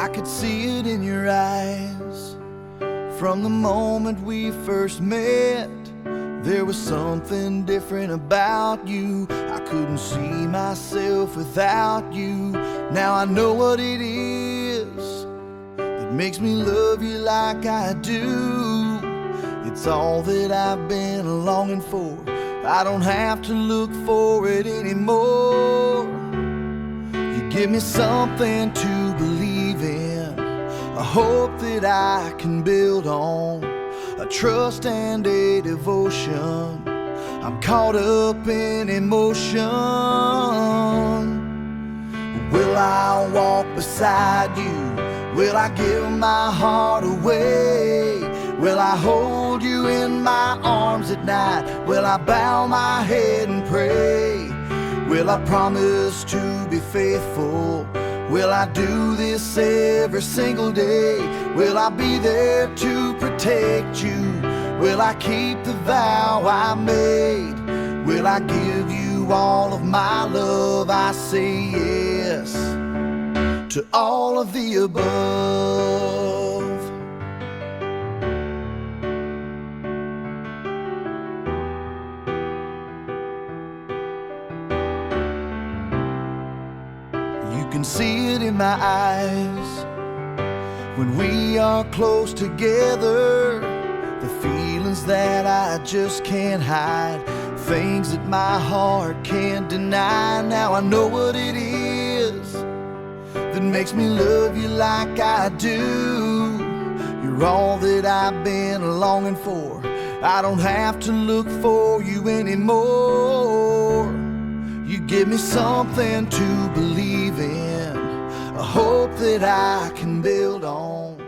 I could see it in your eyes. From the moment we first met, there was something different about you. I couldn't see myself without you. Now I know what it is that makes me love you like I do. It's all that I've been longing for. I don't have to look for it anymore. You give me something to believe in, a hope that I can build on, a trust and a devotion. I'm caught up in emotion. Will I walk beside you? Will I give my heart away? Will I hold you in my arms at night? Will I bow my head and pray? Will I promise to be faithful? Will I do this every single day? Will I be there to protect you? Will I keep the vow I made? Will I give you all of my love? I say yes to all of the above. You can see it in my eyes when we are close together. The feelings that I just can't hide, things that my heart can't deny. Now I know what it is that makes me love you like I do. You're all that I've been longing for. I don't have to look for you anymore. You give me something to believe in, a hope that I can build on.